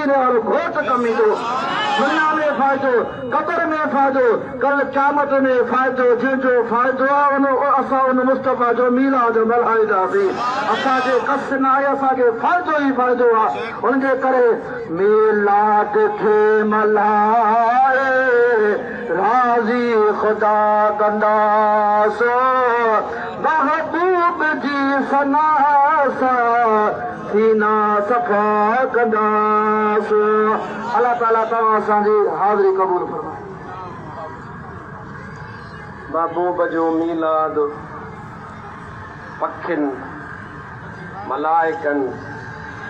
मदीने वारो घोट कमी दो दुनिया में फायदो कब्र में फायदो कल क़यामत में फायदो जिनजो फायदो असां उन मुस्तफ़ा जो मीलाद मल्हाईंदासीं असांखे कस न आहे असांखे फायदो ई फायदो आहे उनजे करे मीलाद खे मल्हाए राज़ी ख़ुदा कंदासि महबूब जी सना सां सीना सफ़ा कंदासि अल्लाह ताला तव्हां असांजी हाज़िरी क़बूल फरमाए महबूब जो मीलाद पखियुनि मलाइकनि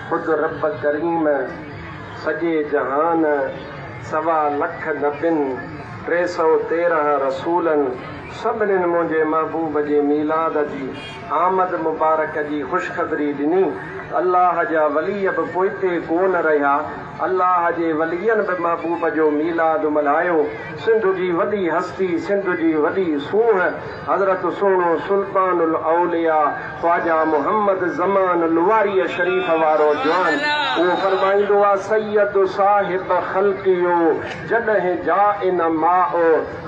ख़ुदि रब करीम सॼे जहान 1.25 लख नबियुनि 313 रसूलनि सभिनीनि मुंहिंजे महबूब जे मीलाद जी आमद मुबारक जी ख़ुशख़बरी ॾिनी अल्लाह जा वली बि पोइते कोन रहिया अल्लाह जे वलियनि बि महबूब जो मीलाद मल्हायो सिंध जी वॾी हस्ती सिंध जी वॾी सूंह हज़रत सुहिणो सुल्तानुल औलिया ख्वाजा मोहम्मद ज़मान लुवारीअ शरीफ़ वारो जवान उहो फरमाईंदो आहे सैयद साहिब ख़ल्क़ियो जॾहिं जा इन माओ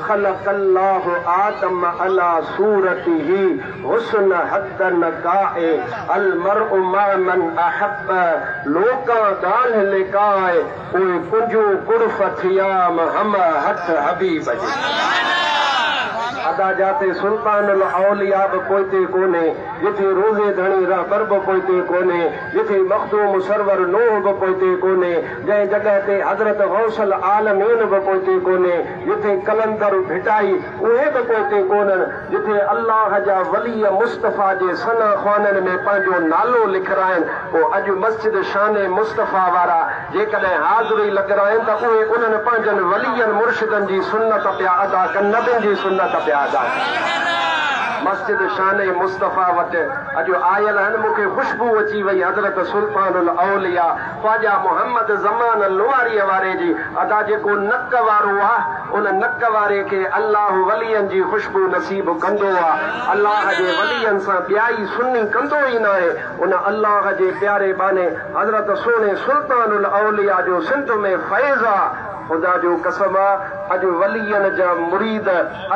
ख़लक़ल्लाहु आदम अला सूरतिही हुस्न हदन काए अल मर्उ मा मन अहब लोका ॻाल्हि लिकाए उहे कुंजो कुर्फ थिया हम हथ हबीब जे अदा जाते सुल्तानुल औलिया बि पोइते कोन्हे जिथे रोज़े धणी रहबर बि पोइते कोन्हे जिथे मखदूम सरवर नूह बि पोइते कोन्हे जंहिं जॻह ते हज़रत गौसल आलमीन बि पोइते कोन्हे जिथे कलंदर भिटाई उहे बि पोइते कोन्हनि जिथे अल्लाह जा वली मुस्तफ़ा जे सना ख़्वाननि में पंहिंजो नालो लिखराइनि पोइ अॼु मस्जिद शान मुस्तफ़ा वारा जेकॾहिं हाज़िरी लॻराइनि त उहे उन्हनि पंहिंजनि वलियनि मुर्शिदनि जी सुन्नत पिया अदा कनि नबियुनि जी सुन्नत पिया मस्जिद शान मुस्तफ़ा वटि अॼु आयल आहिनि मूंखे ख़ुशबू अची वई हज़रत सुल्तानुल औलिया ख्वाजा मोहम्मद ज़मान लुवारीअ वारे जी अदा जेको नक वारो आहे उन नक वारे खे अल्लाह वलियनि जी ख़ुशबू नसीब कंदो आहे अल्लाह जे वलियनि सां ॿियाई सुन्नी कंदो ई न आहे उन अल्लाह जे प्यारे बाने हज़रत सुहिणे सुल्तानुल औलिया जो सिंध में फैज़ आहे ख़ुदा जो कसम आहे अॼु वलियनि जा मुरीद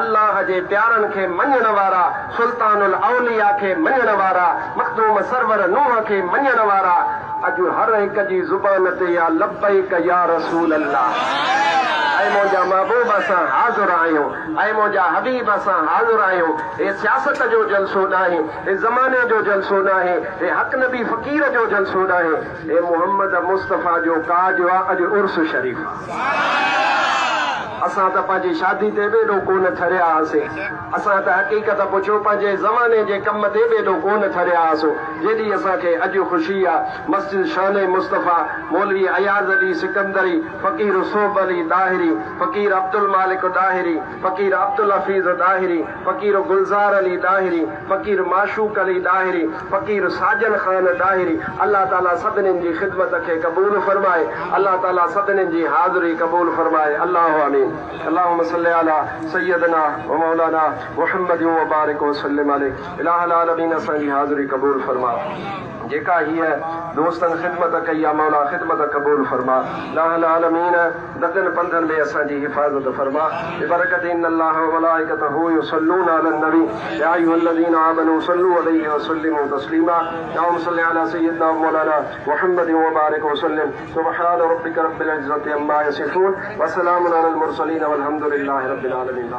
अल्लाह जे प्यारनि खे मञण वारा सुल्तानुल औलिया खे मञण वारा मखदूम सरवर नूह खे मञण वारा अॼु हर हिक जी ज़ुबान ते या लब्बैक या रसूल अल्लाह ऐं मुंहिंजा महबूब असां हाज़िर आहियूं ऐं मुंहिंजा हबीब असां हाज़िर आहियूं हे सियासत जो जलसो न आहे हे ज़माने जो जलसो न आहे हे हक़ नबी फ़क़ीर जो जलसो न आहे हे मोहम्मद मुस्तफ़ा जो काज आहे अॼु उर्स शरीफ़ असां त पंहिंजी शादी ते बि एॾो कोन ठरिया हुआसीं असां त हक़ीक़त पुछो पंहिंजे ज़माने जे कम ते बि एॾो कोन ठरिया हुआसीं जेॾी असांखे अॼु ख़ुशी आहे मस्जिद शान मुस्तफ़ा मौलवी अयाज़ अली सिकंदरी फ़क़ीर सोब अली दाहिरी फ़क़ीर अब्दुल मालिक दाहिरी फ़क़ीर अब्दुल हफ़ीज़ दाहिरी फ़क़ीर गुलज़ार अली दाहिरी फ़क़ीर माशूक अली दाहिरी फ़क़ीर साजन ख़ान दाहिरी अल्लाह ताला सभिनीनि जी ख़िदमत खे क़बूल फरमाए अल्लाह ताला सभिनीनि जी हाज़िरी क़बूल फरमाए अल्लाह आमीन अल्लाहुम्मा सल्लि अला सय्यदना व मौलाना मुहम्मद व बारिक व सल्लिम अलैहि इलाहुल आलमीन असांजी हाज़िरी क़बूल फरमा जेका हीअ दोस्तनि ख़िदमत कई आहे मौला ख़िदमत क़बूल फरमा इलाहुल आलमीन ददन पंधन में असांजी हिफ़ाज़त फरमा बिबरकत इन्नल्लाह व मलाइकतहू युसल्लूना अलन नबी या अय्युहल्लज़ीना आमनू सल्लू अलैहि व सल्लिमू तस्लीमा अल्लाहुम्मा सल्लि अला सय्यदना व मौलाना मुहम्मद व बारिक व सल्लिम सुब्हान रब्बिका रब्बिल इज़्ज़ति अम्मा यसिफून व सलामुन अलल मुरसलीन वल्हम्दुलिल्लाहि रब्बिल आलमीन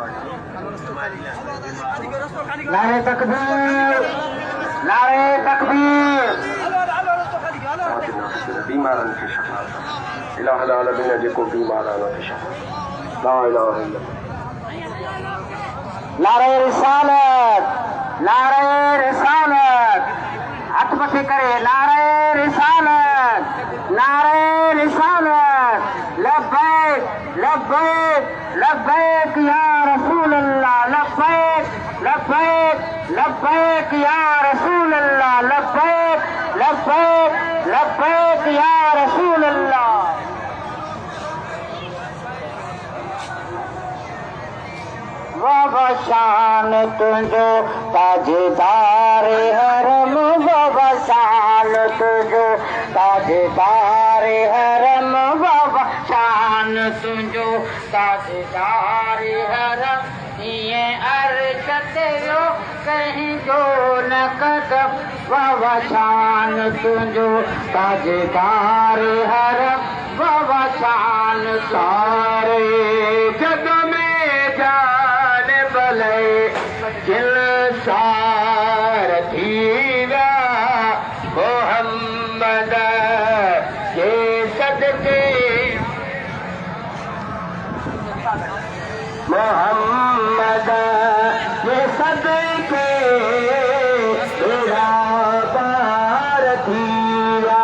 नारे तकबीर नारे तकबीर बीमारनि खे शफ़ा इलाहुल आलमीन जेको बीमार आहे उनखे शफ़ा ला इलाहा इल्लल्लाह नारे रिसालत हथ मथे करे नारे रिसालत लब्बैक लब्बैक लब्बैक या रसूल अल्लाह लब्बैक लब्बैक लब्बैक या रसूल अल्लाह लब्बैक लब्बैक लब्बैक या रसूल अल्लाह बाबा शान तुझो ताजदार हरम बाबा शान तुझो ताजदार हरम शान तुझो ताजदार हरम ये अर्श तेरो कहीं जो न कदम वाह शान तुझो ताजदार हरम वाह शान सारे जग में जान भले दिल सार थीवा मोहम्मद के सदके मोहम्मद के सदके तेरा पार थीवा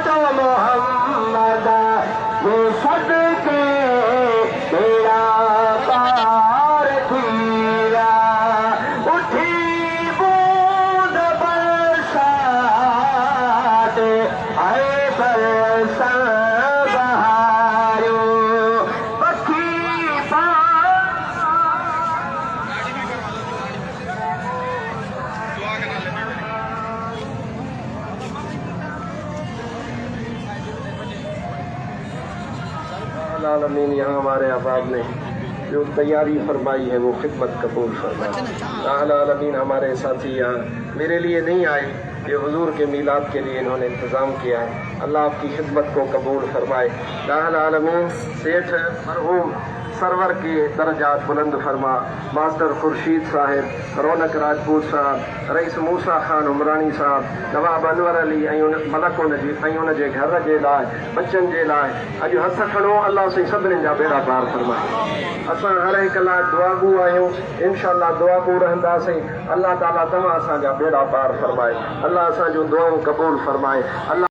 तो मोहम्मद के सदके तेरा पार थीवा उठी बूंद बरसात आए बरसा बहारो पक्षी आलमीन यहाँ हमारे अहबाब ने जो तैयारी फरमाई है वो खिदमत कबूल फरमाए। आलमीन हमारे साथी यहाँ मेरे लिए नहीं आए, ये हुजूर के मीलाद के लिए इन्होंने इंतज़ाम किया है। अल्लाह आपकी खिदमत को कबूल फरमाए। आलमीन सेठ मरहूम सरवर के दर्जात बुलंद फरमा। मास्टर खुर्शीद साहिब, रौनक राजपूत साहब, रईस मूसा खान उमरानी साहब, नवाब अनवर अली मलक उन जे घर जे लाइ बच्चन जे लाइ अॼु हथ खणो। अल्लाह से सभिनी जा बेड़ा पार फरमाए। असां हर हिकु लाइ दुआगू आहियूं, इंशाअल्लाह दुआगू रहंदासीं। अल्लाह ताला तव्हां असांजा बेड़ा पार फरमाए। अल्लाह असांजूं दुआऊं कबूल फरमाए। अल्लाह